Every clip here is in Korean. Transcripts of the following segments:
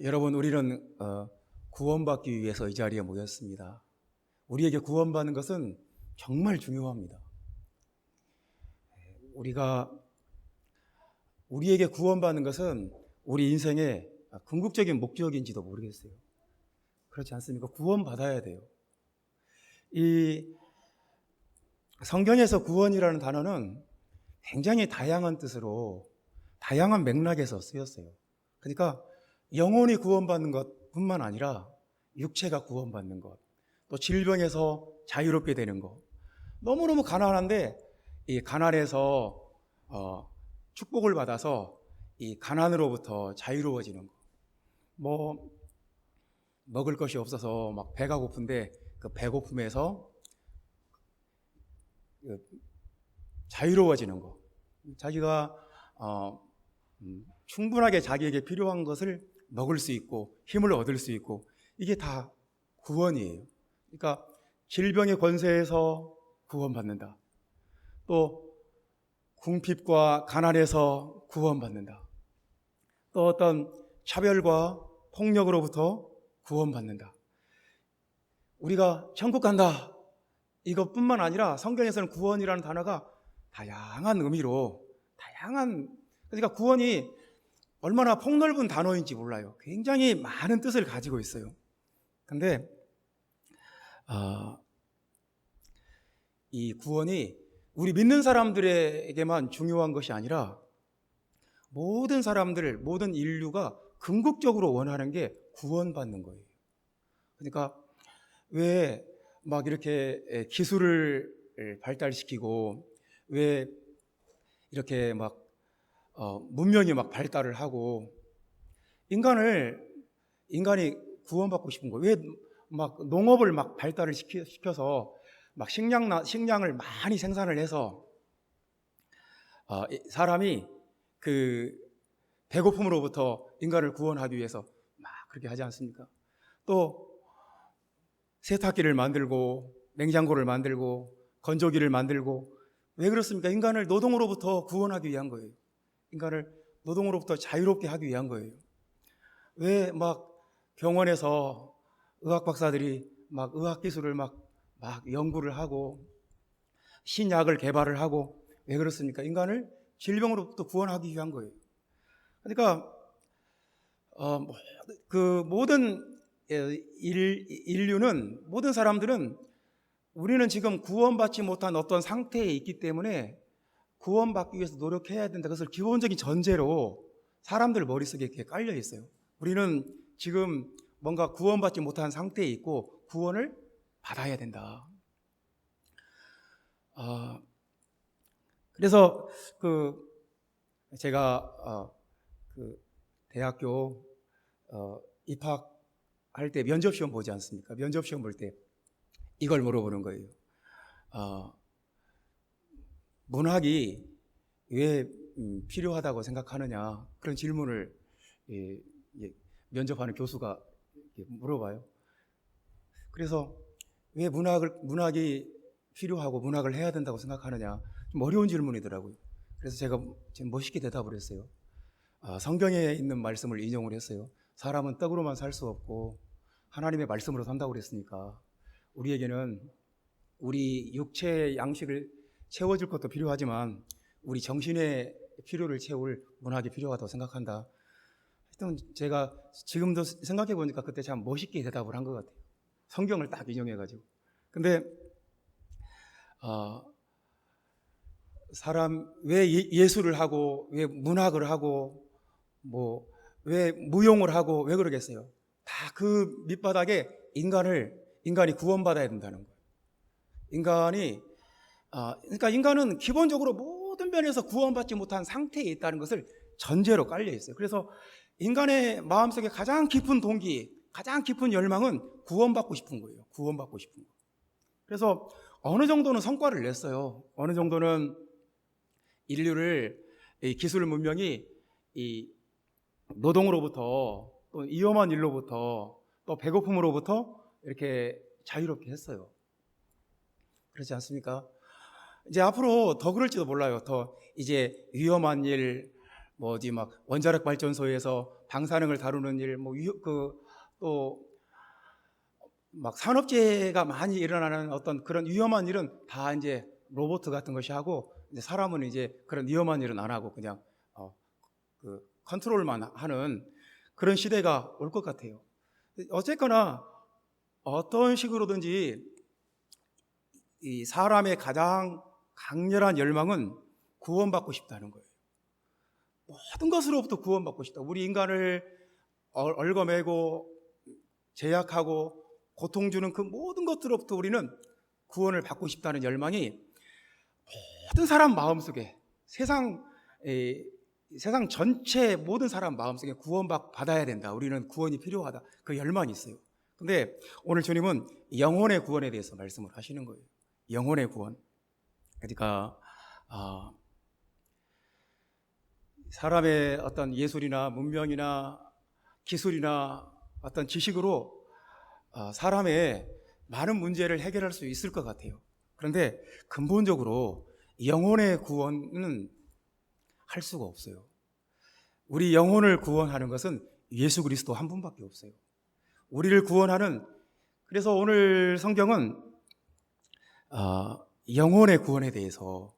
여러분, 우리는 구원받기 위해서 이 자리에 모였습니다. 우리에게 구원받는 것은 정말 중요합니다. 우리에게 구원받는 것은 우리 인생의 궁극적인 목적인지도 모르겠어요. 그렇지 않습니까? 구원받아야 돼요. 이 성경에서 구원이라는 단어는 굉장히 다양한 뜻으로 다양한 맥락에서 쓰였어요. 그러니까 영혼이 구원받는 것뿐만 아니라 육체가 구원받는 것, 또 질병에서 자유롭게 되는 것. 너무너무 가난한데 이 가난에서 축복을 받아서 이 가난으로부터 자유로워지는 것. 뭐 먹을 것이 없어서 막 배가 고픈데 그 배고픔에서 자유로워지는 것. 자기가 충분하게 자기에게 필요한 것을 먹을 수 있고 힘을 얻을 수 있고, 이게 다 구원이에요. 그러니까 질병의 권세에서 구원받는다. 또 궁핍과 가난에서 구원받는다. 또 어떤 차별과 폭력으로부터 구원받는다. 우리가 천국 간다, 이것뿐만 아니라 성경에서는 구원이라는 단어가 다양한 의미로 그러니까 구원이 얼마나 폭넓은 단어인지 몰라요. 굉장히 많은 뜻을 가지고 있어요. 근데 이 구원이 우리 믿는 사람들에게만 중요한 것이 아니라 모든 사람들, 모든 인류가 궁극적으로 원하는 게 구원받는 거예요. 그러니까 왜 막 이렇게 기술을 발달시키고, 왜 이렇게 막 문명이 막 발달을 하고, 인간이 구원받고 싶은 거예요. 왜 막 농업을 막 발달을 시켜서 막 식량을 많이 생산을 해서 사람이 그 배고픔으로부터 인간을 구원하기 위해서 막 그렇게 하지 않습니까? 또 세탁기를 만들고 냉장고를 만들고 건조기를 만들고, 왜 그렇습니까? 인간을 노동으로부터 구원하기 위한 거예요. 인간을 노동으로부터 자유롭게 하기 위한 거예요. 왜 막 병원에서 의학 박사들이 막 의학 기술을 막 연구를 하고 신약을 개발을 하고, 왜 그렇습니까? 인간을 질병으로부터 구원하기 위한 거예요. 그러니까 그 모든 인류는, 모든 사람들은, 우리는 지금 구원받지 못한 어떤 상태에 있기 때문에 구원받기 위해서 노력해야 된다. 그것을 기본적인 전제로 사람들 머릿속에 이렇게 깔려 있어요. 우리는 지금 뭔가 구원받지 못한 상태에 있고 구원을 받아야 된다. 그래서 제가 대학교 입학할 때 면접시험 보지 않습니까? 면접시험 볼 때 이걸 물어보는 거예요. 문학이 왜 필요하다고 생각하느냐, 그런 질문을 면접하는 교수가 물어봐요. 그래서 왜 문학이 필요하고 문학을 해야 된다고 생각하느냐, 좀 어려운 질문이더라고요. 그래서 제가 멋있게 대답을 했어요. 성경에 있는 말씀을 인용을 했어요. 사람은 떡으로만 살 수 없고 하나님의 말씀으로 산다고 그랬으니까 우리에게는 우리 육체의 양식을 채워줄 것도 필요하지만 우리 정신의 필요를 채울 문학이 필요하다고 생각한다. 하여튼 제가 지금도 생각해 보니까 그때 참 멋있게 대답을 한 것 같아요. 성경을 딱 인용해가지고. 근데 사람 왜 예술을 하고 왜 문학을 하고 왜 무용을 하고 왜 그러겠어요? 다 그 밑바닥에 인간이 구원받아야 된다는 거예요. 그러니까 인간은 기본적으로 모든 면에서 구원받지 못한 상태에 있다는 것을 전제로 깔려 있어요. 그래서 인간의 마음속에 가장 깊은 동기, 가장 깊은 열망은 구원받고 싶은 거예요. 구원받고 싶은 거. 그래서 어느 정도는 성과를 냈어요. 어느 정도는 인류를, 이 기술 문명이 이 노동으로부터, 또 위험한 일로부터, 또 배고픔으로부터 이렇게 자유롭게 했어요. 그렇지 않습니까? 이제 앞으로 더 그럴지도 몰라요. 더 이제 위험한 일, 뭐 어디 막 원자력 발전소에서 방사능을 다루는 일, 뭐 또 막 산업재해가 많이 일어나는 어떤 그런 위험한 일은 다 이제 로봇 같은 것이 하고, 이제 사람은 이제 그런 위험한 일은 안 하고 그냥 그 컨트롤만 하는 그런 시대가 올 것 같아요. 어쨌거나 어떤 식으로든지 이 사람의 가장 강렬한 열망은 구원받고 싶다는 거예요. 모든 것으로부터 구원받고 싶다. 우리 인간을 얽어매고 제약하고 고통 주는 그 모든 것들로부터 우리는 구원을 받고 싶다는 열망이 모든 사람 마음속에, 세상 전체 모든 사람 마음속에 구원받아야 된다. 우리는 구원이 필요하다. 그 열망이 있어요. 근데 오늘 주님은 영혼의 구원에 대해서 말씀을 하시는 거예요. 영혼의 구원. 그러니까 사람의 어떤 예술이나 문명이나 기술이나 어떤 지식으로 사람의 많은 문제를 해결할 수 있을 것 같아요. 그런데 근본적으로 영혼의 구원은 할 수가 없어요. 우리 영혼을 구원하는 것은 예수 그리스도 한 분밖에 없어요. 우리를 구원하는, 그래서 오늘 성경은 영혼의 구원에 대해서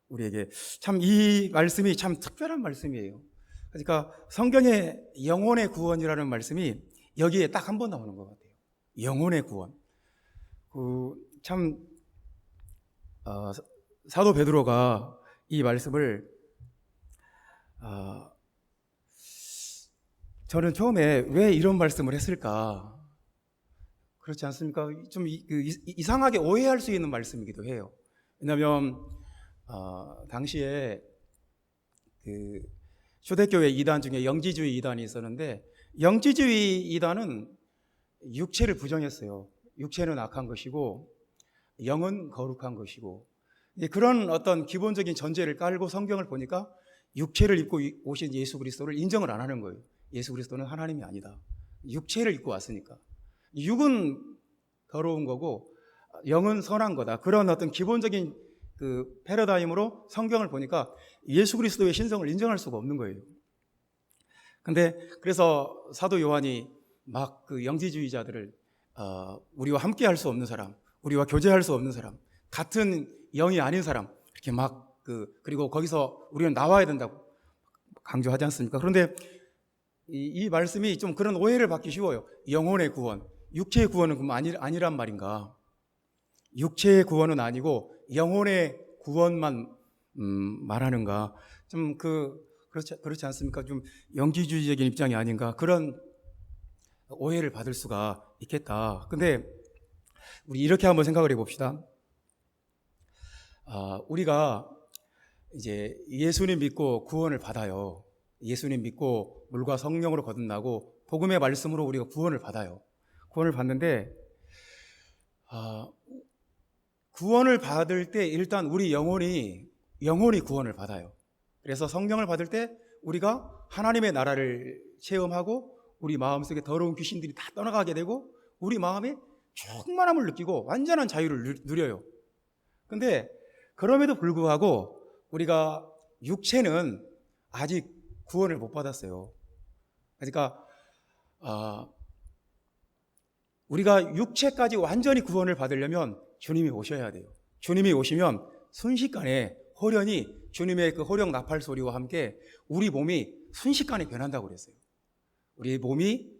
우리에게 참 이 말씀이 참 특별한 말씀이에요. 그러니까 성경에 영혼의 구원이라는 말씀이 여기에 딱 한 번 나오는 것 같아요. 영혼의 구원. 참 사도 베드로가 이 말씀을 저는 처음에 왜 이런 말씀을 했을까? 그렇지 않습니까? 좀 이상하게 오해할 수 있는 말씀이기도 해요. 왜냐하면 당시에 그 초대교회 이단 중에 영지주의 이단이 있었는데, 영지주의 이단은 육체를 부정했어요. 육체는 악한 것이고 영은 거룩한 것이고, 그런 어떤 기본적인 전제를 깔고 성경을 보니까 육체를 입고 오신 예수 그리스도를 인정을 안 하는 거예요. 예수 그리스도는 하나님이 아니다. 육체를 입고 왔으니까. 육은 더러운 거고 영은 선한 거다. 그런 어떤 기본적인 그 패러다임으로 성경을 보니까 예수 그리스도의 신성을 인정할 수가 없는 거예요. 근데 그래서 사도 요한이 막 그 영지주의자들을 우리와 함께 할 수 없는 사람, 우리와 교제할 수 없는 사람, 같은 영이 아닌 사람, 이렇게 막 그리고 거기서 우리는 나와야 된다고 강조하지 않습니까? 그런데 이 말씀이 좀 그런 오해를 받기 쉬워요. 영혼의 구원, 육체의 구원은 그럼 아니란 말인가? 육체의 구원은 아니고 영혼의 구원만 말하는가? 좀 그렇지 않습니까? 좀 영지주의적인 입장이 아닌가? 그런 오해를 받을 수가 있겠다. 근데 우리 이렇게 한번 생각을 해봅시다. 우리가 이제 예수님 믿고 구원을 받아요. 예수님 믿고 물과 성령으로 거듭나고 복음의 말씀으로 우리가 구원을 받아요. 구원을 받는데 구원을 받을 때 일단 우리 영혼이 구원을 받아요. 그래서 성령을 받을 때 우리가 하나님의 나라를 체험하고 우리 마음속에 더러운 귀신들이 다 떠나가게 되고 우리 마음에 충만함을 느끼고 완전한 자유를 누려요. 근데 그럼에도 불구하고 우리가 육체는 아직 구원을 못 받았어요. 그러니까 우리가 육체까지 완전히 구원을 받으려면 주님이 오셔야 돼요. 주님이 오시면 순식간에 호련히 주님의 그 호령 나팔 소리와 함께 우리 몸이 순식간에 변한다고 그랬어요. 우리 몸이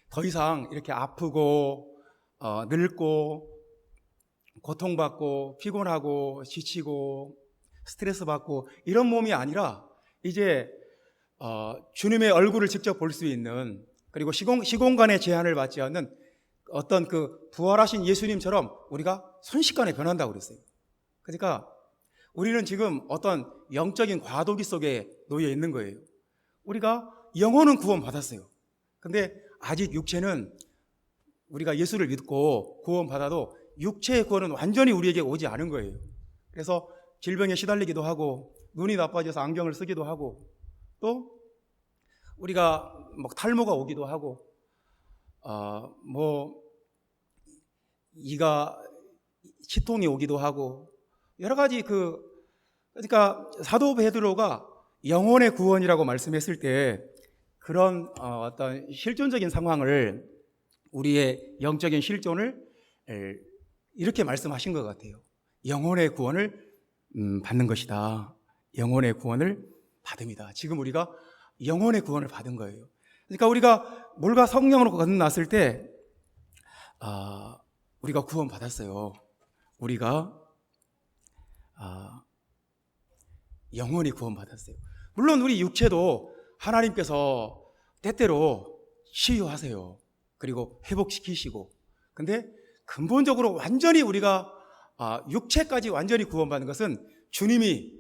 더 이상 이렇게 아프고 늙고 고통받고 피곤하고 지치고 스트레스 받고 이런 몸이 아니라 이제 주님의 얼굴을 직접 볼 수 있는, 그리고 시공간의 제한을 받지 않는 어떤 그 부활하신 예수님처럼 우리가 순식간에 변한다고 그랬어요. 그러니까 우리는 지금 어떤 영적인 과도기 속에 놓여 있는 거예요. 우리가 영혼은 구원 받았어요. 근데 아직 육체는 우리가 예수를 믿고 구원 받아도 육체의 구원은 완전히 우리에게 오지 않은 거예요. 그래서 질병에 시달리기도 하고 눈이 나빠져서 안경을 쓰기도 하고 또 우리가 막 탈모가 오기도 하고 이가 치통이 오기도 하고 여러 가지 그러니까 사도 베드로가 영혼의 구원이라고 말씀했을 때 그런 어떤 실존적인 상황을, 우리의 영적인 실존을 이렇게 말씀하신 것 같아요. 영혼의 구원을 받는 것이다. 영혼의 구원을 받음이다. 지금 우리가 영혼의 구원을 받은 거예요. 그러니까 우리가 물과 성령으로 거듭났을 때 우리가 구원 받았어요. 우리가 영원히 구원 받았어요. 물론 우리 육체도 하나님께서 때때로 치유하세요. 그리고 회복시키시고. 근데 근본적으로 완전히 우리가 육체까지 완전히 구원받는 것은 주님이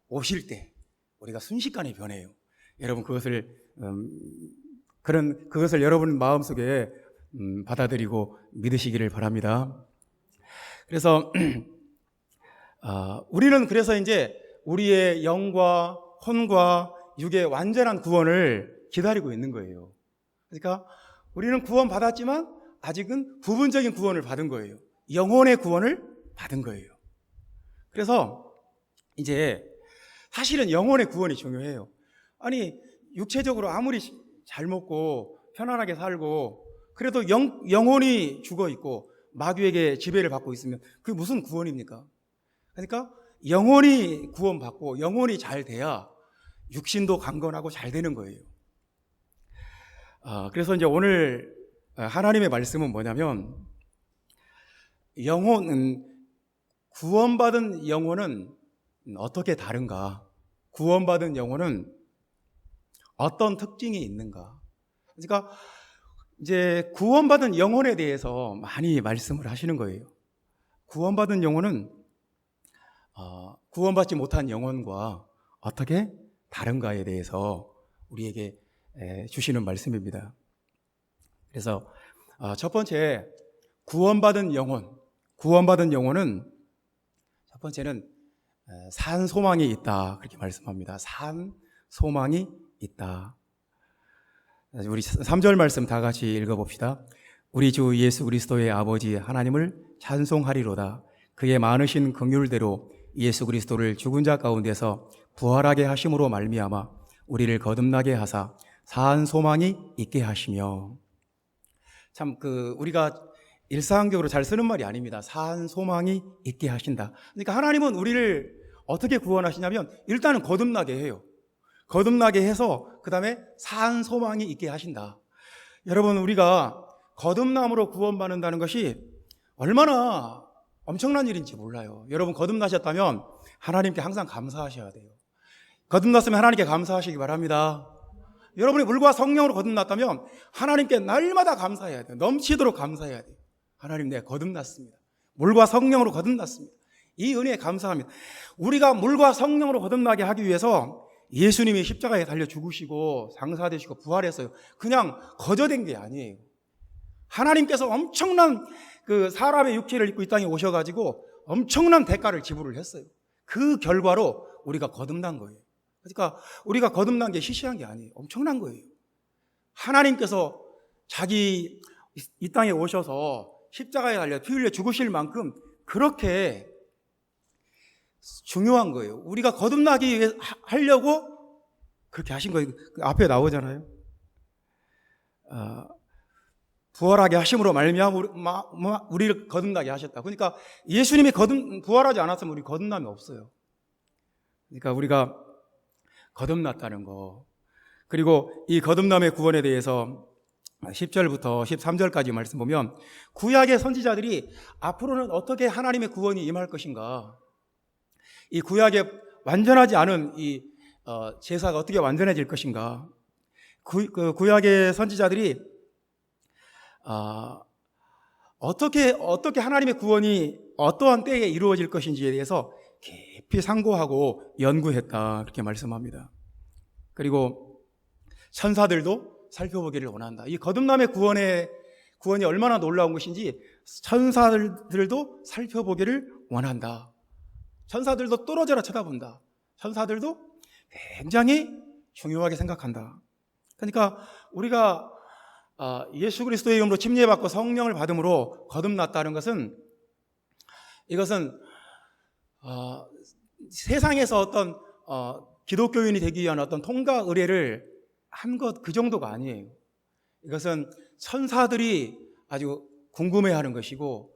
오실 때 우리가 순식간에 변해요. 여러분 그것을 여러분 마음속에 받아들이고 믿으시기를 바랍니다. 그래서 우리는 그래서 이제 우리의 영과 혼과 육의 완전한 구원을 기다리고 있는 거예요. 그러니까 우리는 구원 받았지만 아직은 부분적인 구원을 받은 거예요. 영혼의 구원을 받은 거예요. 그래서 이제 사실은 영혼의 구원이 중요해요. 아니 육체적으로 아무리 잘 먹고 편안하게 살고 그래도 영혼이 죽어 있고 마귀에게 지배를 받고 있으면 그게 무슨 구원입니까? 그러니까 영혼이 구원받고 영혼이 잘 돼야 육신도 강건하고 잘 되는 거예요. 그래서 이제 오늘 하나님의 말씀은 뭐냐면, 구원받은 영혼은 어떻게 다른가? 구원받은 영혼은 어떤 특징이 있는가? 그러니까 이제 구원받은 영혼에 대해서 많이 말씀을 하시는 거예요. 구원받은 영혼은 구원받지 못한 영혼과 어떻게 다른가에 대해서 우리에게 주시는 말씀입니다. 그래서 첫 번째, 구원받은 영혼은 첫 번째는 산 소망이 있다, 그렇게 말씀합니다. 산 소망이 있다. 우리 3절 말씀 다 같이 읽어봅시다. 우리 주 예수 그리스도의 아버지 하나님을 찬송하리로다. 그의 많으신 긍휼대로 예수 그리스도를 죽은 자 가운데서 부활하게 하심으로 말미암아 우리를 거듭나게 하사 산 소망이 있게 하시며. 참 우리가 일상적으로 잘 쓰는 말이 아닙니다. 산 소망이 있게 하신다. 그러니까 하나님은 우리를 어떻게 구원하시냐면 일단은 거듭나게 해요. 거듭나게 해서 그 다음에 산 소망이 있게 하신다. 여러분, 우리가 거듭남으로 구원받는다는 것이 얼마나 엄청난 일인지 몰라요. 여러분 거듭나셨다면 하나님께 항상 감사하셔야 돼요. 거듭났으면 하나님께 감사하시기 바랍니다. 여러분이 물과 성령으로 거듭났다면 하나님께 날마다 감사해야 돼요. 넘치도록 감사해야 돼요. 하나님, 내가 거듭났습니다. 물과 성령으로 거듭났습니다. 이 은혜에 감사합니다. 우리가 물과 성령으로 거듭나게 하기 위해서 예수님이 십자가에 달려 죽으시고 장사되시고 부활했어요. 그냥 거저된 게 아니에요. 하나님께서 엄청난 사람의 육체를 입고 이 땅에 오셔가지고 엄청난 대가를 지불을 했어요. 그 결과로 우리가 거듭난 거예요. 그러니까 우리가 거듭난 게 시시한 게 아니에요. 엄청난 거예요. 하나님께서 자기 이 땅에 오셔서 십자가에 달려 피 흘려 죽으실 만큼 그렇게 중요한 거예요. 우리가 거듭나기 위해 하려고 그렇게 하신 거예요. 앞에 나오잖아요. 부활하게 하심으로 말미암아 우리를 거듭나게 하셨다. 그러니까 예수님이 부활하지 않았으면 우리 거듭남이 없어요. 그러니까 우리가 거듭났다는 거, 그리고 이 거듭남의 구원에 대해서 10절부터 13절까지 말씀 보면 구약의 선지자들이 앞으로는 어떻게 하나님의 구원이 임할 것인가, 이 구약에 완전하지 않은 이 제사가 어떻게 완전해질 것인가, 구약의 선지자들이 어떻게 하나님의 구원이 어떠한 때에 이루어질 것인지에 대해서 깊이 상고하고 연구했다, 그렇게 말씀합니다. 그리고 천사들도 살펴보기를 원한다. 이 거듭남의 구원이 얼마나 놀라운 것인지 천사들도 살펴보기를 원한다. 천사들도 떨어져라 쳐다본다. 천사들도 굉장히 중요하게 생각한다. 그러니까 우리가 예수 그리스도의 이름으로 침례받고 성령을 받음으로 거듭났다는 것은, 이것은 세상에서 어떤 기독교인이 되기 위한 어떤 통과 의례를 한 것 그 정도가 아니에요. 이것은 천사들이 아주 궁금해하는 것이고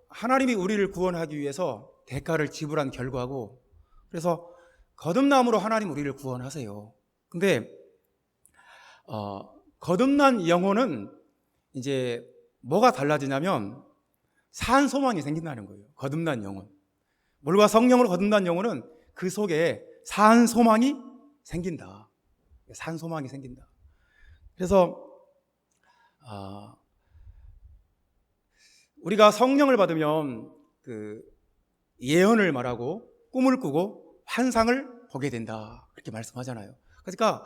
하나님이 우리를 구원하기 위해서 대가를 지불한 결과고, 그래서 거듭남으로 하나님 우리를 구원하세요. 근데 거듭난 영혼은 이제 뭐가 달라지냐면 산 소망이 생긴다는 거예요. 거듭난 영혼, 물과 성령으로 거듭난 영혼은 그 속에 산 소망이 생긴다. 산 소망이 생긴다. 그래서 우리가 성령을 받으면 그 예언을 말하고 꿈을 꾸고 환상을 보게 된다, 그렇게 말씀하잖아요. 그러니까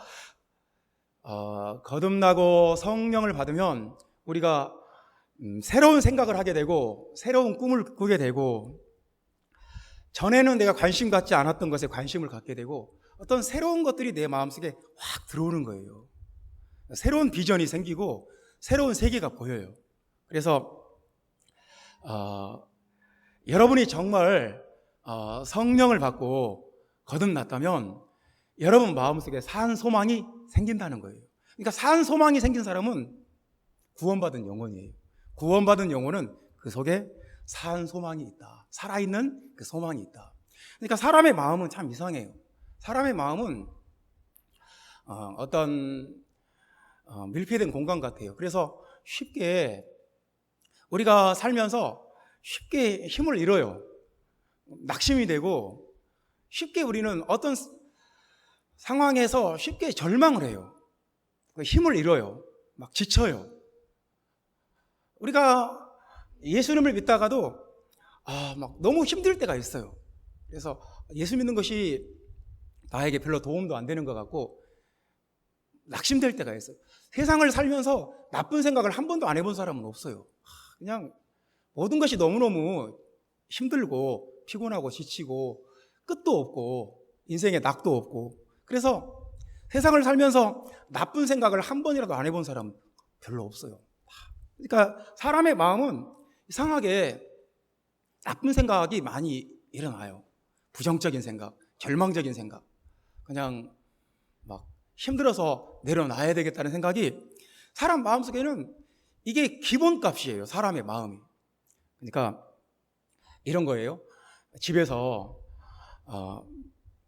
거듭나고 성령을 받으면 우리가 새로운 생각을 하게 되고 새로운 꿈을 꾸게 되고, 전에는 내가 관심 갖지 않았던 것에 관심을 갖게 되고 어떤 새로운 것들이 내 마음속에 확 들어오는 거예요. 새로운 비전이 생기고 새로운 세계가 보여요. 그래서 여러분이 정말 성령을 받고 거듭났다면 여러분 마음속에 산 소망이 생긴다는 거예요. 그러니까 산 소망이 생긴 사람은 구원받은 영혼이에요. 구원받은 영혼은 그 속에 산 소망이 있다. 살아있는 그 소망이 있다. 그러니까 사람의 마음은 참 이상해요. 사람의 마음은 어떤 밀폐된 공간 같아요. 그래서 쉽게 우리가 살면서 쉽게 힘을 잃어요. 낙심이 되고 쉽게 우리는 어떤 상황에서 쉽게 절망을 해요. 힘을 잃어요. 막 지쳐요. 우리가 예수님을 믿다가도 막 너무 힘들 때가 있어요. 그래서 예수 믿는 것이 나에게 별로 도움도 안 되는 것 같고 낙심될 때가 있어요. 세상을 살면서 나쁜 생각을 한 번도 안 해본 사람은 없어요. 그냥 모든 것이 너무너무 힘들고 피곤하고 지치고 끝도 없고 인생에 낙도 없고, 그래서 세상을 살면서 나쁜 생각을 한 번이라도 안 해본 사람은 별로 없어요. 그러니까 사람의 마음은 이상하게 나쁜 생각이 많이 일어나요. 부정적인 생각, 절망적인 생각, 그냥 막 힘들어서 내려놔야 되겠다는 생각이 사람 마음속에는 이게 기본값이에요. 사람의 마음이. 그러니까 이런 거예요. 집에서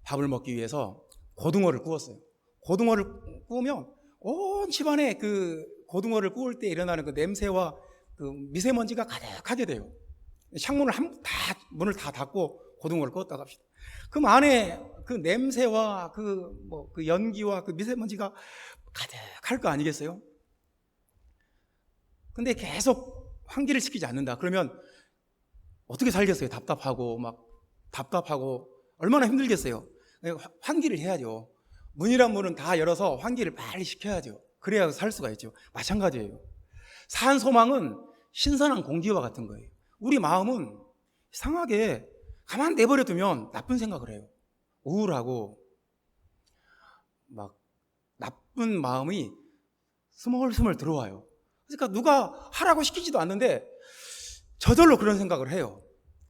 밥을 먹기 위해서 고등어를 구웠어요. 고등어를 구우면 온 집안에 그 고등어를 구울 때 일어나는 그 냄새와 그 미세먼지가 가득하게 돼요. 창문을 문을 다 닫고 고등어를 구웠다고 합시다. 그럼 안에 그 냄새와 그 연기와 그 미세먼지가 가득할 거 아니겠어요? 근데 계속 환기를 시키지 않는다. 그러면 어떻게 살겠어요? 답답하고 얼마나 힘들겠어요? 환기를 해야죠. 문이란 문은 다 열어서 환기를 빨리 시켜야죠. 그래야 살 수가 있죠. 마찬가지예요. 산 소망은 신선한 공기와 같은 거예요. 우리 마음은 이상하게 가만 내버려 두면 나쁜 생각을 해요. 우울하고 막 나쁜 마음이 스멀스멀 들어와요. 그러니까 누가 하라고 시키지도 않는데 저절로 그런 생각을 해요.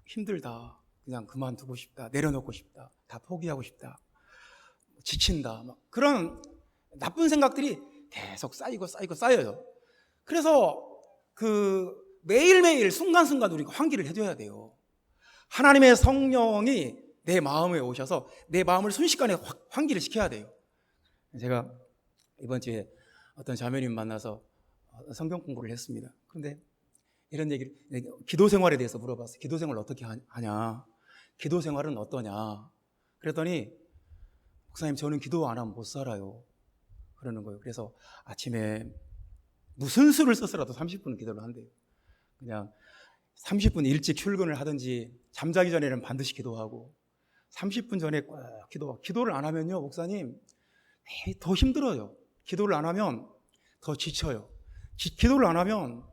힘들다, 그냥 그만두고 싶다, 내려놓고 싶다, 다 포기하고 싶다, 지친다, 막 그런 나쁜 생각들이 계속 쌓여요. 그래서 매일매일 순간순간 우리가 환기를 해줘야 돼요. 하나님의 성령이 내 마음에 오셔서 내 마음을 순식간에 환기를 시켜야 돼요. 제가 이번 주에 어떤 자매님 만나서 성경 공부를 했습니다. 그런데 이런 얘기를, 기도 생활에 대해서 물어봤어요. 기도 생활 어떻게 하냐? 기도 생활은 어떠냐? 그랬더니 목사님, 저는 기도 안 하면 못 살아요. 그러는 거예요. 그래서 아침에 무슨 수를 써서라도 30분 기도를 한대요. 그냥 30분 일찍 출근을 하든지 잠자기 전에는 반드시 기도하고 30분 전에 꼭 기도를 안 하면요, 목사님, 더 힘들어요. 기도를 안 하면 더 지쳐요. 기도를 안 하면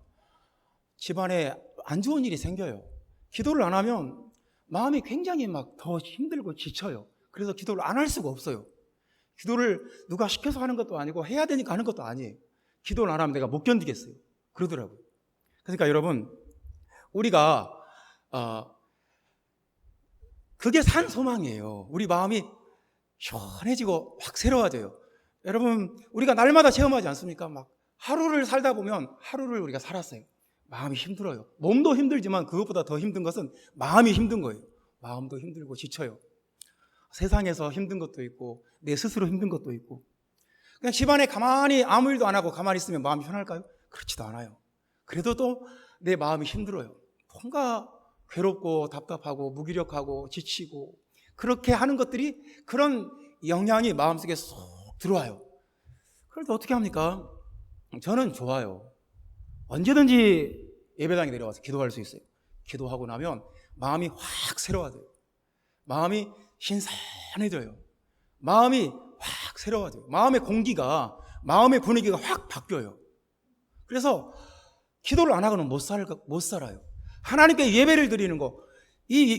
집안에 안 좋은 일이 생겨요. 기도를 안 하면 마음이 굉장히 막 더 힘들고 지쳐요. 그래서 기도를 안 할 수가 없어요. 기도를 누가 시켜서 하는 것도 아니고 해야 되니까 하는 것도 아니에요. 기도를 안 하면 내가 못 견디겠어요. 그러더라고요. 그러니까 여러분, 우리가 그게 산 소망이에요. 우리 마음이 시원해지고 확 새로워져요. 여러분, 우리가 날마다 체험하지 않습니까? 막 하루를 살다 보면 하루를 우리가 살았어요. 마음이 힘들어요. 몸도 힘들지만 그것보다 더 힘든 것은 마음이 힘든 거예요. 마음도 힘들고 지쳐요. 세상에서 힘든 것도 있고 내 스스로 힘든 것도 있고. 그냥 집안에 가만히 아무 일도 안 하고 가만히 있으면 마음이 편할까요? 그렇지도 않아요. 그래도 또 내 마음이 힘들어요. 뭔가 괴롭고 답답하고 무기력하고 지치고 그렇게 하는 것들이, 그런 영향이 마음속에 쏙 들어와요. 그럴 때 어떻게 합니까? 저는 좋아요. 언제든지 예배당에 내려와서 기도할 수 있어요. 기도하고 나면 마음이 확 새로워져요. 마음이 신선해져요. 마음이 확 새로워져요. 마음의 공기가, 마음의 분위기가 확 바뀌어요. 그래서 기도를 안 하고는 못 살아요. 하나님께 예배를 드리는 거,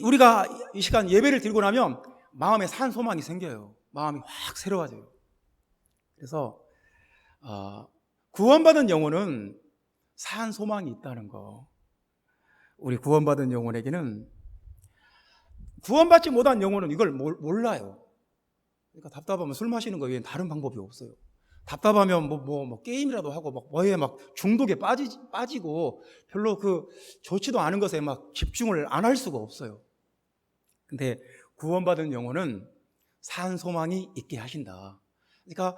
우리가 이 시간 예배를 드리고 나면 마음에 산 소망이 생겨요. 마음이 확 새로워져요. 그래서 구원받은 영혼은 산 소망이 있다는 거. 우리 구원받은 영혼에게는, 구원받지 못한 영혼은 이걸 몰라요. 그러니까 답답하면 술 마시는 거 외에는 다른 방법이 없어요. 답답하면 게임이라도 하고 뭐에 막 중독에 빠지고 별로 좋지도 않은 것에 막 집중을 안 할 수가 없어요. 근데 구원받은 영혼은 산 소망이 있게 하신다. 그러니까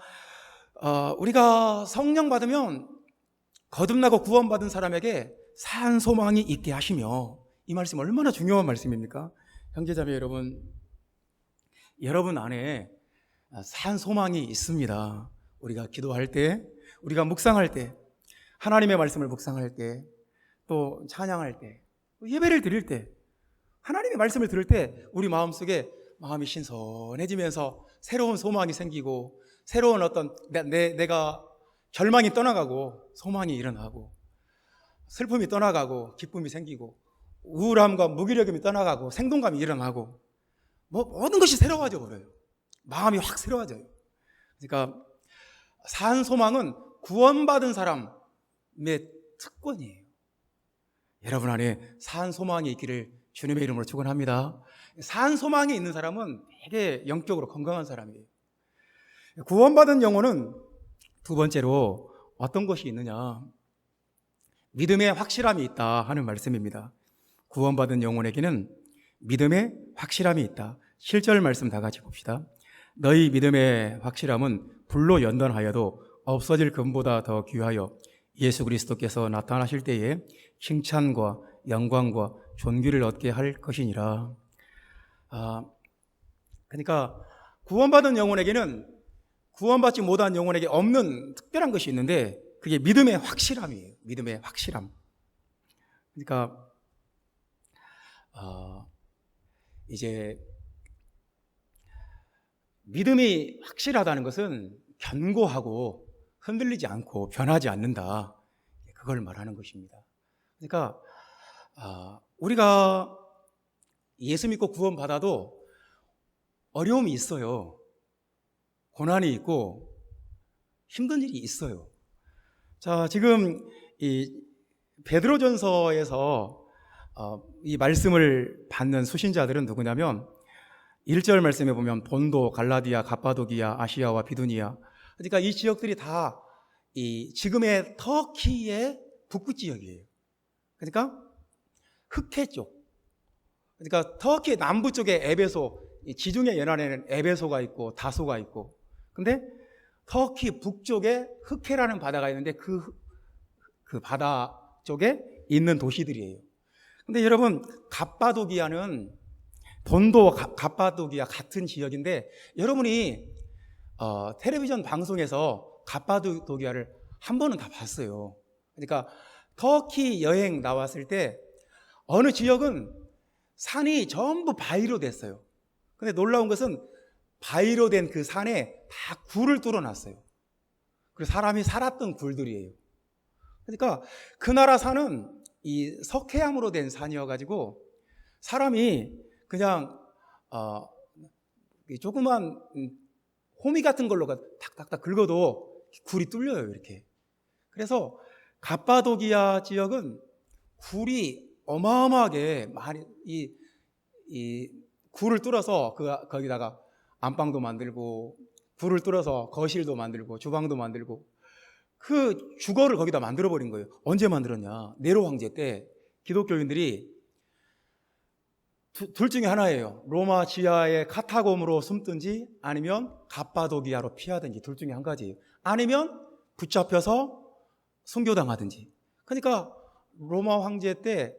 우리가 성령 받으면 거듭나고 구원받은 사람에게 산 소망이 있게 하시며, 이 말씀 얼마나 중요한 말씀입니까? 형제자매 여러분 안에 산 소망이 있습니다. 우리가 기도할 때, 우리가 묵상할 때, 하나님의 말씀을 묵상할 때, 또 찬양할 때, 예배를 드릴 때, 하나님의 말씀을 들을 때 우리 마음속에 마음이 신선해지면서 새로운 소망이 생기고, 새로운 어떤 내가 절망이 떠나가고 소망이 일어나고, 슬픔이 떠나가고 기쁨이 생기고, 우울함과 무기력함이 떠나가고 생동감이 일어나고, 모든 것이 새로워져 버려요. 마음이 확 새로워져요. 그러니까 산 소망은 구원받은 사람의 특권이에요. 여러분 안에 산 소망이 있기를 주님의 이름으로 축원합니다. 산 소망이 있는 사람은 되게 영적으로 건강한 사람이에요. 구원받은 영혼은 두 번째로 어떤 것이 있느냐? 믿음의 확실함이 있다 하는 말씀입니다. 구원받은 영혼에게는 믿음의 확실함이 있다. 7절 말씀 다 같이 봅시다. 너희 믿음의 확실함은 불로 연단하여도 없어질 금보다 더 귀하여 예수 그리스도께서 나타나실 때에 칭찬과 영광과 존귀를 얻게 할 것이니라. 그러니까 구원받은 영혼에게는 구원받지 못한 영혼에게 없는 특별한 것이 있는데, 그게 믿음의 확실함이에요. 믿음의 확실함. 그러니까 이제 믿음이 확실하다는 것은 견고하고 흔들리지 않고 변하지 않는다, 그걸 말하는 것입니다. 그러니까 우리가 예수 믿고 구원받아도 어려움이 있어요. 고난이 있고 힘든 일이 있어요. 자, 지금 이 베드로전서에서 이 말씀을 받는 수신자들은 누구냐면, 1절 말씀에 보면 본도, 갈라디아, 갑바도기아, 아시아와 비두니아, 그러니까 이 지역들이 다 이 지금의 터키의 북부 지역이에요. 그러니까 흑해 쪽, 그러니까 터키 남부 쪽에 에베소, 지중해 연안에는 에베소가 있고 다소가 있고, 근데 터키 북쪽에 흑해라는 바다가 있는데 그 바다 쪽에 있는 도시들이에요. 근데 여러분, 갑바도기아는 본도 갑바도기아 같은 지역인데, 여러분이 텔레비전 방송에서 갑바도기아를 한 번은 다 봤어요. 그러니까 터키 여행 나왔을 때 어느 지역은 산이 전부 바위로 됐어요. 근데 놀라운 것은 바위로 된 그 산에 다 굴을 뚫어놨어요. 그리고 사람이 살았던 굴들이에요. 그러니까 그 나라 산은 이 석회암으로 된 산이어가지고 사람이 그냥 조그만 호미 같은 걸로 탁탁탁 긁어도 굴이 뚫려요, 이렇게. 그래서 갑바도기아 지역은 굴이 어마어마하게 많이 이 굴을 뚫어서 거기다가 안방도 만들고 불을 뚫어서 거실도 만들고 주방도 만들고 그 주거를 거기다 만들어버린 거예요. 언제 만들었냐? 네로 황제 때 기독교인들이 둘 중에 하나예요. 로마 지하의 카타콤으로 숨든지 아니면 갑바도기아로 피하든지 둘 중에 한 가지예요. 아니면 붙잡혀서 순교당하든지. 그러니까 로마 황제 때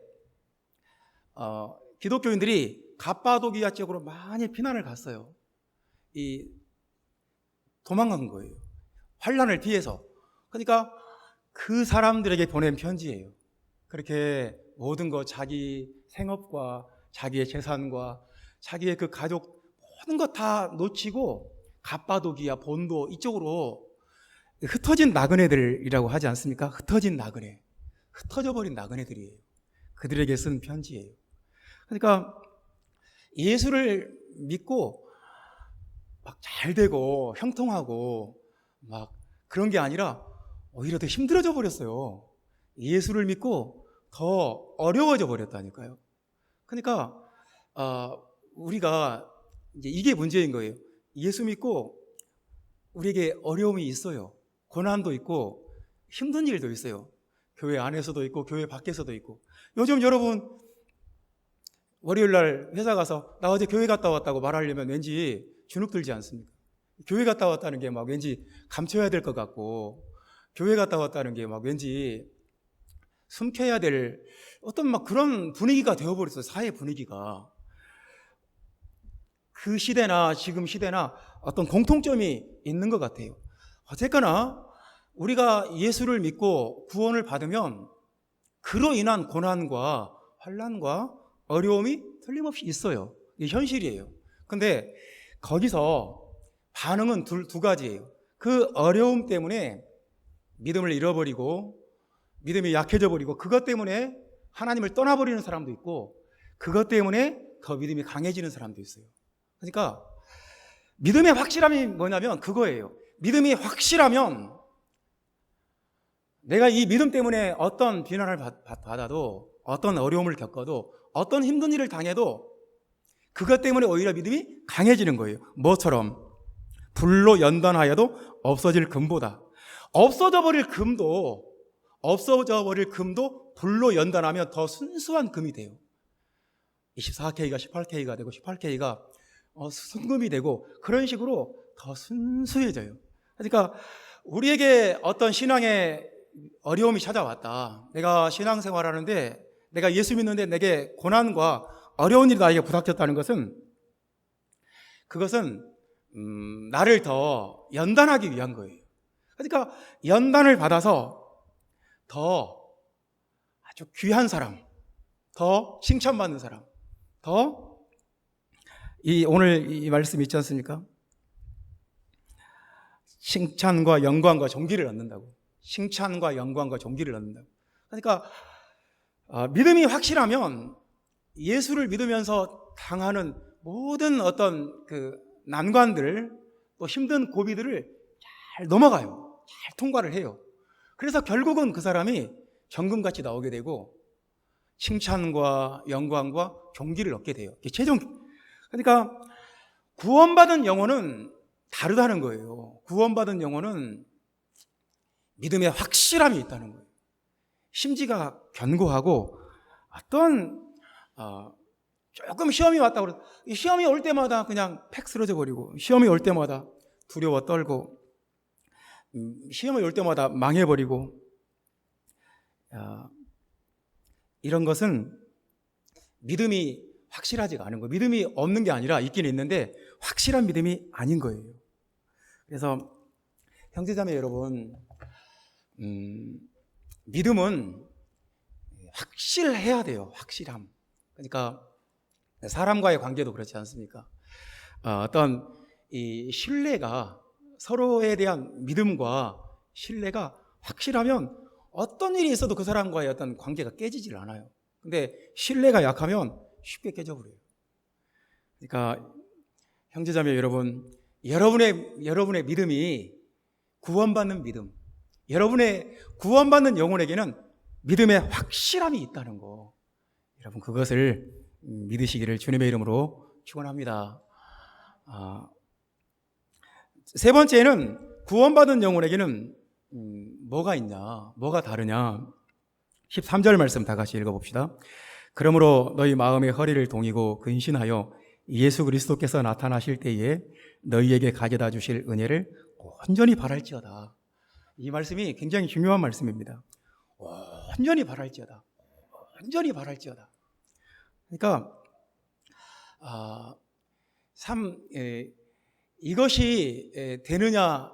기독교인들이 갑바도기아 쪽으로 많이 피난을 갔어요. 도망간 거예요. 환란을 피해서. 그러니까 그 사람들에게 보낸 편지예요. 그렇게 모든 것, 자기 생업과 자기의 재산과 자기의 그 가족 모든 것 다 놓치고 갑바도기아, 본도 이쪽으로 흩어진 나그네들이라고 하지 않습니까? 흩어진 나그네, 흩어져 버린 나그네들이에요. 그들에게 쓴 편지예요. 그러니까 예수를 믿고 막 잘 되고 형통하고 막 그런 게 아니라 오히려 더 힘들어져 버렸어요. 예수를 믿고 더 어려워져 버렸다니까요. 그러니까 우리가 이제 이게 문제인 거예요. 예수 믿고 우리에게 어려움이 있어요. 고난도 있고 힘든 일도 있어요. 교회 안에서도 있고 교회 밖에서도 있고. 요즘 여러분 월요일 날 회사 가서 나 어제 교회 갔다 왔다고 말하려면 왠지 주눅 들지 않습니까? 교회 갔다 왔다는 게 막 왠지 감춰야 될 것 같고, 교회 갔다 왔다는 게 막 왠지 숨겨야 될 어떤 막 그런 분위기가 되어버렸어요. 사회 분위기가. 그 시대나 지금 시대나 어떤 공통점이 있는 것 같아요. 어쨌거나 우리가 예수를 믿고 구원을 받으면 그로 인한 고난과 환난과 어려움이 틀림없이 있어요. 이게 현실이에요. 근데 거기서 반응은 두 가지예요. 그 어려움 때문에 믿음을 잃어버리고 믿음이 약해져 버리고 그것 때문에 하나님을 떠나버리는 사람도 있고 그것 때문에 더 믿음이 강해지는 사람도 있어요. 그러니까 믿음의 확실함이 뭐냐면 그거예요. 믿음이 확실하면 내가 이 믿음 때문에 어떤 비난을 받아도 어떤 어려움을 겪어도 어떤 힘든 일을 당해도 그것 때문에 오히려 믿음이 강해지는 거예요. 뭐처럼 불로 연단하여도 없어질 금보다 없어져 버릴 금도 불로 연단하면 더 순수한 금이 돼요. 24K가 18K가 되고 18K가 순금이 되고 그런 식으로 더 순수해져요. 그러니까 우리에게 어떤 신앙의 어려움이 찾아왔다. 내가 신앙생활하는데 내가 예수 믿는데 내게 고난과 어려운 일이 나에게 부닥쳤다는 것은 그것은 나를 더 연단하기 위한 거예요. 그러니까 연단을 받아서 더 아주 귀한 사람, 더 칭찬받는 사람, 더 오늘 이 말씀 있지 않습니까? 칭찬과 영광과 존귀를 얻는다고. 칭찬과 영광과 존귀를 얻는다고. 그러니까 믿음이 확실하면 예수를 믿으면서 당하는 모든 어떤 그 난관들 또 힘든 고비들을 잘 넘어가요. 잘 통과를 해요. 그래서 결국은 그 사람이 정금같이 나오게 되고 칭찬과 영광과 존귀를 얻게 돼요. 그러니까 구원받은 영혼은 다르다는 거예요. 구원받은 영혼은 믿음의 확실함이 있다는 거예요. 심지가 견고하고 어떤 조금 시험이 왔다고 그래서 시험이 올 때마다 그냥 팩 쓰러져 버리고 시험이 올 때마다 두려워 떨고 시험이 올 때마다 망해버리고 이런 것은 믿음이 확실하지가 않은 거예요. 믿음이 없는 게 아니라 있긴 있는데 확실한 믿음이 아닌 거예요. 그래서 형제자매 여러분, 믿음은 확실해야 돼요. 확실함. 그러니까 사람과의 관계도 그렇지 않습니까? 어떤 이 신뢰가 서로에 대한 믿음과 신뢰가 확실하면 어떤 일이 있어도 그 사람과의 어떤 관계가 깨지질 않아요. 근데 신뢰가 약하면 쉽게 깨져버려요. 그러니까 형제자매 여러분, 여러분의 믿음이 구원받는 믿음, 여러분의 구원받는 영혼에게는 믿음의 확실함이 있다는 거, 여러분 그것을 믿으시기를 주님의 이름으로 축원합니다. 세 번째는 구원받은 영혼에게는 뭐가 있냐, 뭐가 다르냐. 13절 말씀 다 같이 읽어봅시다. 그러므로 너희 마음의 허리를 동이고 근신하여 예수 그리스도께서 나타나실 때에 너희에게 가져다 주실 은혜를 온전히 바랄지어다. 이 말씀이 굉장히 중요한 말씀입니다. 온전히 바랄지어다. 온전히 바랄지어다. 그러니까 이것이 되느냐,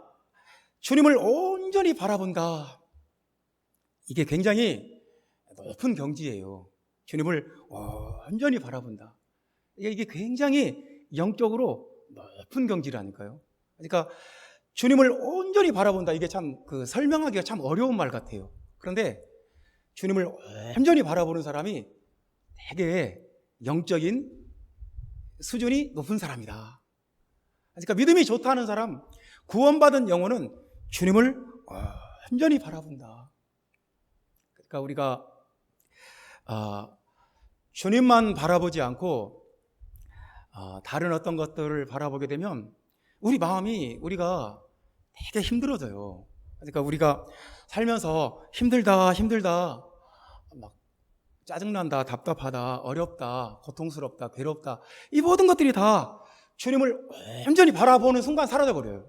주님을 온전히 바라본다. 이게 굉장히 높은 경지예요. 주님을 온전히 바라본다. 이게 굉장히 영적으로 높은 경지라니까요. 그러니까 주님을 온전히 바라본다. 이게 참 설명하기가 참 어려운 말 같아요. 그런데 주님을 온전히 바라보는 사람이 되게 영적인 수준이 높은 사람이다. 그러니까 믿음이 좋다는 사람, 구원받은 영혼은 주님을 온전히 바라본다. 그러니까 우리가 주님만 바라보지 않고 다른 어떤 것들을 바라보게 되면 우리가 되게 힘들어져요. 그러니까 우리가 살면서 힘들다, 막 짜증난다, 답답하다, 어렵다, 고통스럽다, 괴롭다, 이 모든 것들이 다 주님을 온전히 바라보는 순간 사라져버려요.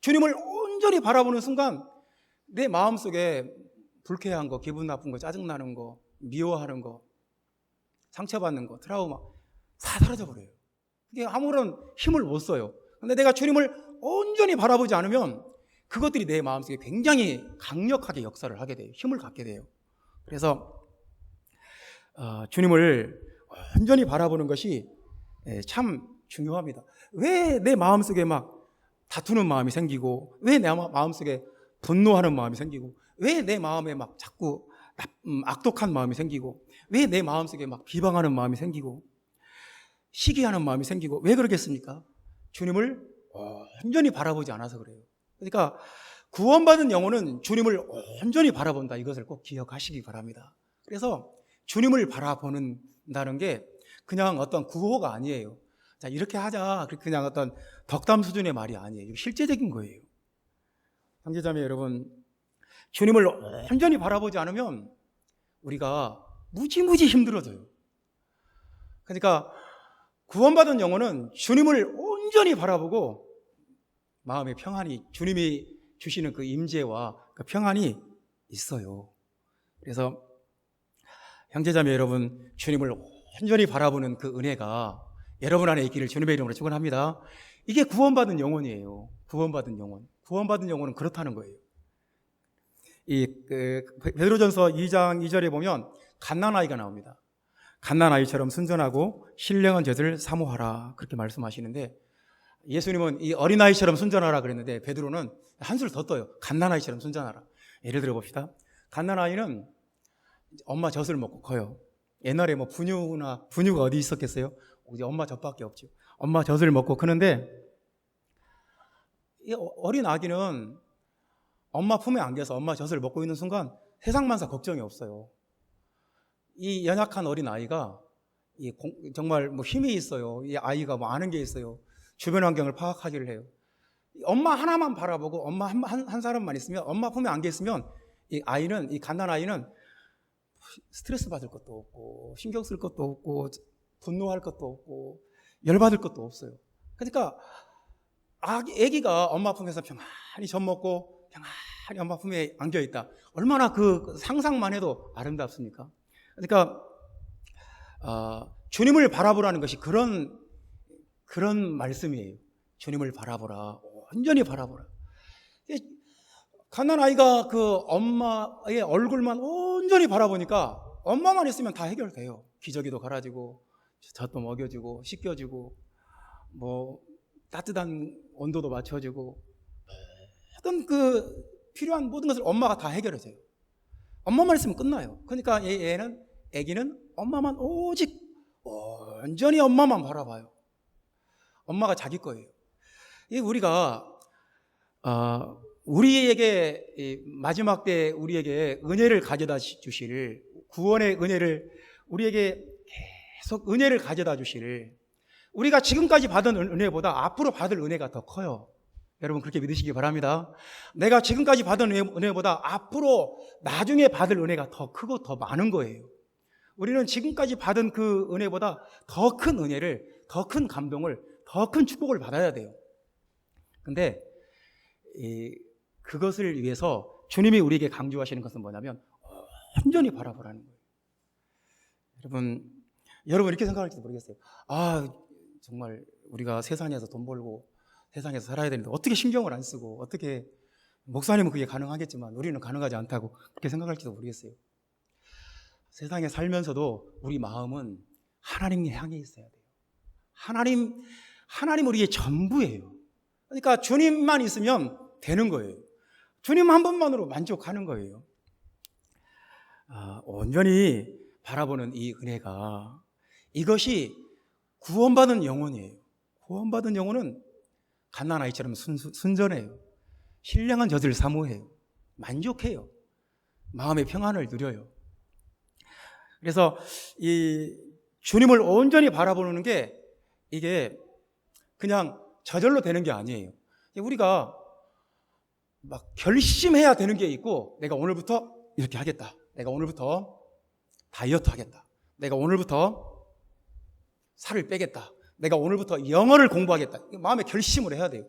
주님을 온전히 바라보는 순간 내 마음속에 불쾌한 거, 기분 나쁜 거, 짜증나는 거, 미워하는 거, 상처받는 거, 트라우마 다 사라져버려요. 이게 아무런 힘을 못 써요. 근데 내가 주님을 온전히 바라보지 않으면 그것들이 내 마음속에 굉장히 강력하게 역사를 하게 돼요. 힘을 갖게 돼요. 그래서 주님을 온전히 바라보는 것이 참 중요합니다. 왜 내 마음속에 막 다투는 마음이 생기고, 왜 내 마음속에 분노하는 마음이 생기고, 왜 내 마음에 막 자꾸 악독한 마음이 생기고, 왜 내 마음속에 막 비방하는 마음이 생기고, 시기하는 마음이 생기고, 왜 그러겠습니까? 주님을 온전히 바라보지 않아서 그래요. 그러니까 구원받은 영혼은 주님을 온전히 바라본다. 이것을 꼭 기억하시기 바랍니다. 그래서 주님을 바라보는다는 게 그냥 어떤 구호가 아니에요. 자, 이렇게 하자, 그냥 어떤 덕담 수준의 말이 아니에요. 실제적인 거예요. 형제자매 여러분, 주님을 온전히 바라보지 않으면 우리가 무지무지 힘들어져요. 그러니까 구원받은 영혼은 주님을 온전히 바라보고 마음의 평안이, 주님이 주시는 그 임재와 그 평안이 있어요. 그래서 형제자매 여러분, 주님을 온전히 바라보는 그 은혜가 여러분 안에 있기를 주님의 이름으로 축원합니다. 이게 구원받은 영혼이에요. 구원받은 영혼. 구원받은 영혼은 그렇다는 거예요. 베드로전서 2장 2절에 보면 갓난아이가 나옵니다. 갓난아이처럼 순전하고 신령한 젖을 사모하라, 그렇게 말씀하시는데, 예수님은 이 어린아이처럼 순전하라 그랬는데 베드로는 한술 더 떠요. 갓난아이처럼 순전하라. 예를 들어 봅시다. 갓난아이는 엄마 젖을 먹고 커요. 옛날에 뭐 분유가 어디 있었겠어요? 이제 엄마 젖밖에 없죠. 엄마 젖을 먹고 크는데, 이 어린 아기는 엄마 품에 안겨서 엄마 젖을 먹고 있는 순간 세상만사 걱정이 없어요. 이 연약한 어린 아이가 정말 뭐 힘이 있어요. 이 아이가 뭐 아는 게 있어요. 주변 환경을 파악하기를 해요. 엄마 하나만 바라보고 엄마 한 사람만 있으면, 엄마 품에 안겨 있으면 이 갓난아이는 스트레스 받을 것도 없고, 신경 쓸 것도 없고, 분노할 것도 없고, 열받을 것도 없어요. 그러니까 아기가 엄마 품에서 평안히 젖 먹고 평안히 엄마 품에 안겨 있다. 얼마나 그 상상만 해도 아름답습니까? 그러니까 주님을 바라보라는 것이 그런 말씀이에요. 주님을 바라보라. 온전히 바라보라. 갓난아이가 그 엄마의 얼굴만 온전히 바라보니까 엄마만 있으면 다 해결돼요. 기저귀도 갈아주고, 젖도 먹여주고, 씻겨주고, 뭐 따뜻한 온도도 맞춰주고, 어떤 그 필요한 모든 것을 엄마가 다 해결해줘요. 엄마만 있으면 끝나요. 그러니까 애기는 엄마만, 오직 온전히 엄마만 바라봐요. 엄마가 자기 거예요. 우리가 우리에게 마지막 때 우리에게 은혜를 가져다 주실, 구원의 은혜를 우리에게 계속 은혜를 가져다 주실, 우리가 지금까지 받은 은혜보다 앞으로 받을 은혜가 더 커요. 여러분 그렇게 믿으시기 바랍니다. 내가 지금까지 받은 은혜보다 앞으로 나중에 받을 은혜가 더 크고 더 많은 거예요. 우리는 지금까지 받은 그 은혜보다 더 큰 은혜를, 더 큰 감동을, 더 큰 축복을 받아야 돼요. 근데 그것을 위해서 주님이 우리에게 강조하시는 것은 뭐냐면 온전히 바라보라는 거예요. 여러분 이렇게 생각할지도 모르겠어요. 정말 우리가 세상에서 돈 벌고 세상에서 살아야 되는데 어떻게 신경을 안 쓰고, 어떻게 목사님은 그게 가능하겠지만 우리는 가능하지 않다고 그렇게 생각할지도 모르겠어요. 세상에 살면서도 우리 마음은 하나님 향해 있어야 돼요. 하나님 우리의 전부예요. 그러니까 주님만 있으면 되는 거예요. 주님 한 분만으로 만족하는 거예요. 온전히 바라보는 이 은혜가, 이것이 구원받은 영혼이에요. 구원받은 영혼은 갓난아이처럼 순전해요. 신령한 젖을 사모해요. 만족해요. 마음의 평안을 누려요. 그래서 이 주님을 온전히 바라보는 게 이게 그냥 저절로 되는 게 아니에요. 우리가 막 결심해야 되는 게 있고, 내가 오늘부터 이렇게 하겠다. 내가 오늘부터 다이어트 하겠다. 내가 오늘부터 살을 빼겠다. 내가 오늘부터 영어를 공부하겠다. 마음에 결심을 해야 돼요.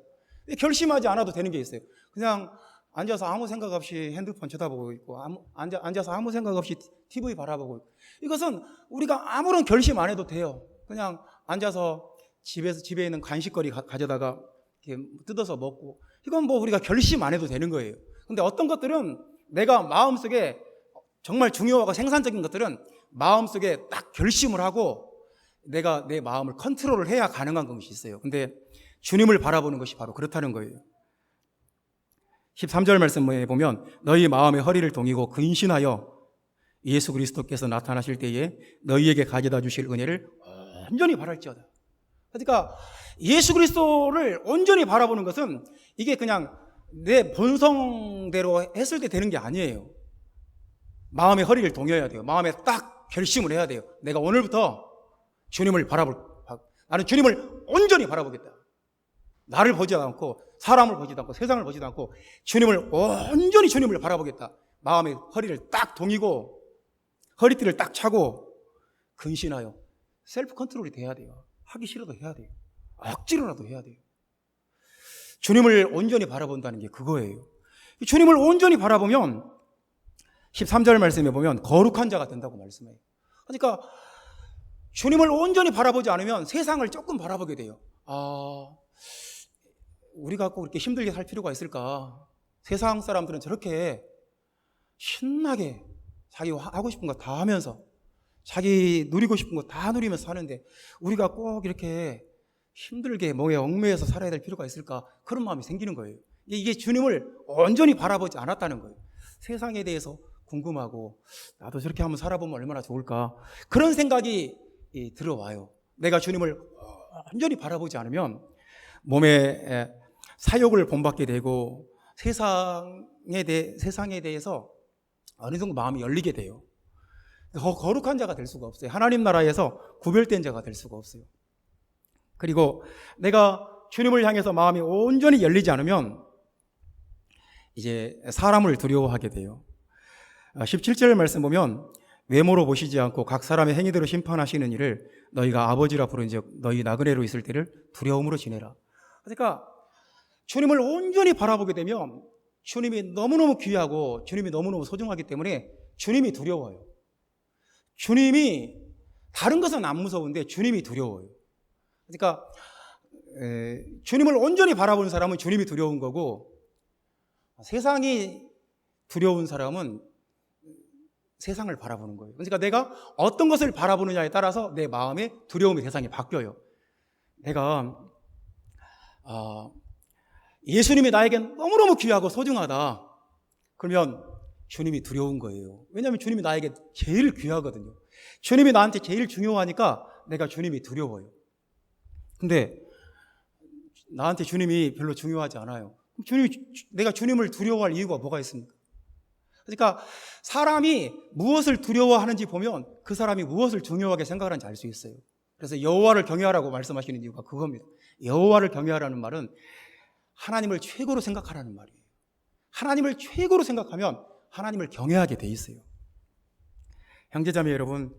결심하지 않아도 되는 게 있어요. 그냥 앉아서 아무 생각 없이 핸드폰 쳐다보고 있고, 앉아서 아무 생각 없이 TV 바라보고 있고, 이것은 우리가 아무런 결심 안 해도 돼요. 그냥 앉아서 집에 있는 간식거리 가져다가 이렇게 뜯어서 먹고, 이건 뭐 우리가 결심 안 해도 되는 거예요. 근데 어떤 것들은 내가 마음속에 정말 중요하고 생산적인 것들은 마음속에 딱 결심을 하고 내가 내 마음을 컨트롤을 해야 가능한 것이 있어요. 근데 주님을 바라보는 것이 바로 그렇다는 거예요. 13절 말씀에 보면 너희 마음의 허리를 동이고 근신하여 예수 그리스도께서 나타나실 때에 너희에게 가져다 주실 은혜를 온전히 바랄지어다. 그러니까 예수 그리스도를 온전히 바라보는 것은 이게 그냥 내 본성대로 했을 때 되는 게 아니에요. 마음의 허리를 동여야 돼요. 마음에 딱 결심을 해야 돼요. 내가 오늘부터 주님을 나는 주님을 온전히 바라보겠다. 나를 보지도 않고 사람을 보지도 않고 세상을 보지도 않고 온전히 주님을 바라보겠다. 마음의 허리를 딱 동이고 허리띠를 딱 차고 근신하여 셀프 컨트롤이 돼야 돼요. 하기 싫어도 해야 돼요. 억지로라도 해야 돼요. 주님을 온전히 바라본다는 게 그거예요. 주님을 온전히 바라보면 13절 말씀에 보면 거룩한 자가 된다고 말씀해요. 그러니까 주님을 온전히 바라보지 않으면 세상을 조금 바라보게 돼요. 우리가 꼭 이렇게 힘들게 살 필요가 있을까? 세상 사람들은 저렇게 신나게 자기 하고 싶은 거 다 하면서 자기 누리고 싶은 거 다 누리면서 사는데 우리가 꼭 이렇게 힘들게 뭐에 얽매여서 살아야 될 필요가 있을까? 그런 마음이 생기는 거예요. 이게 주님을 온전히 바라보지 않았다는 거예요. 세상에 대해서 궁금하고 나도 저렇게 한번 살아보면 얼마나 좋을까? 그런 생각이 들어와요. 내가 주님을 온전히 바라보지 않으면 몸에 사욕을 본받게 되고 세상에 대해서 어느 정도 마음이 열리게 돼요. 거룩한 자가 될 수가 없어요. 하나님 나라에서 구별된 자가 될 수가 없어요. 그리고 내가 주님을 향해서 마음이 온전히 열리지 않으면 이제 사람을 두려워하게 돼요. 17절 말씀 보면 외모로 보시지 않고 각 사람의 행위대로 심판하시는 이를 너희가 아버지라 부른즉 너희 나그네로 있을 때를 두려움으로 지내라. 그러니까 주님을 온전히 바라보게 되면 주님이 너무너무 귀하고 주님이 너무너무 소중하기 때문에 주님이 두려워요. 주님이 다른 것은 안 무서운데 주님이 두려워요. 그러니까 주님을 온전히 바라보는 사람은 주님이 두려운 거고 세상이 두려운 사람은 세상을 바라보는 거예요. 그러니까 내가 어떤 것을 바라보느냐에 따라서 내 마음의 두려움의 대상이 바뀌어요. 내가 예수님이 나에게 너무너무 귀하고 소중하다. 그러면 주님이 두려운 거예요. 왜냐하면 주님이 나에게 제일 귀하거든요. 주님이 나한테 제일 중요하니까 내가 주님이 두려워요. 근데 나한테 주님이 별로 중요하지 않아요. 내가 주님을 두려워할 이유가 뭐가 있습니까? 그러니까 사람이 무엇을 두려워하는지 보면 그 사람이 무엇을 중요하게 생각하는지 알 수 있어요. 그래서 여호와를 경외하라고 말씀하시는 이유가 그겁니다. 여호와를 경외하라는 말은 하나님을 최고로 생각하라는 말이에요. 하나님을 최고로 생각하면 하나님을 경외하게 돼 있어요. 형제자매 여러분,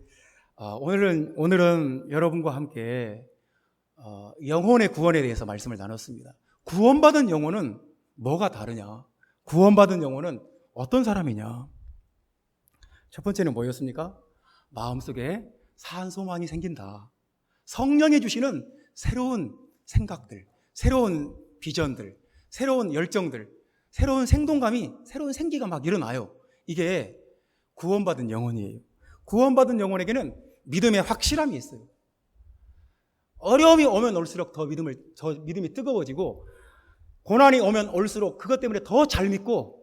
오늘은 여러분과 함께 영혼의 구원에 대해서 말씀을 나눴습니다. 구원받은 영혼은 뭐가 다르냐? 구원받은 영혼은 어떤 사람이냐? 첫 번째는 뭐였습니까? 마음속에 산 소망이 생긴다. 성령이 주시는 새로운 생각들, 새로운 비전들, 새로운 열정들, 새로운 생동감이, 새로운 생기가 막 일어나요. 이게 구원받은 영혼이에요. 구원받은 영혼에게는 믿음의 확실함이 있어요. 어려움이 오면 올수록 더 믿음이 뜨거워지고, 고난이 오면 올수록 그것 때문에 더 잘 믿고,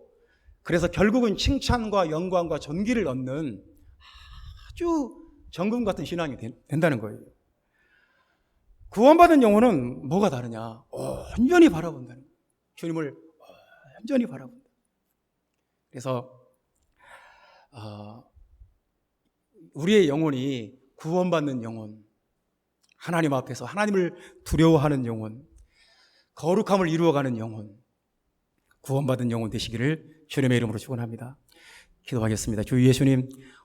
그래서 결국은 칭찬과 영광과 존귀를 얻는 아주 정금 같은 신앙이 된다는 거예요. 구원받은 영혼은 뭐가 다르냐? 온전히 바라본다는 거예요. 주님을 온전히 바라본다. 그래서 우리의 영혼이 구원받는 영혼, 하나님 앞에서 하나님을 두려워하는 영혼, 거룩함을 이루어가는 영혼, 구원받은 영혼 되시기를 주님의 이름으로 축원합니다. 기도하겠습니다. 주 예수님,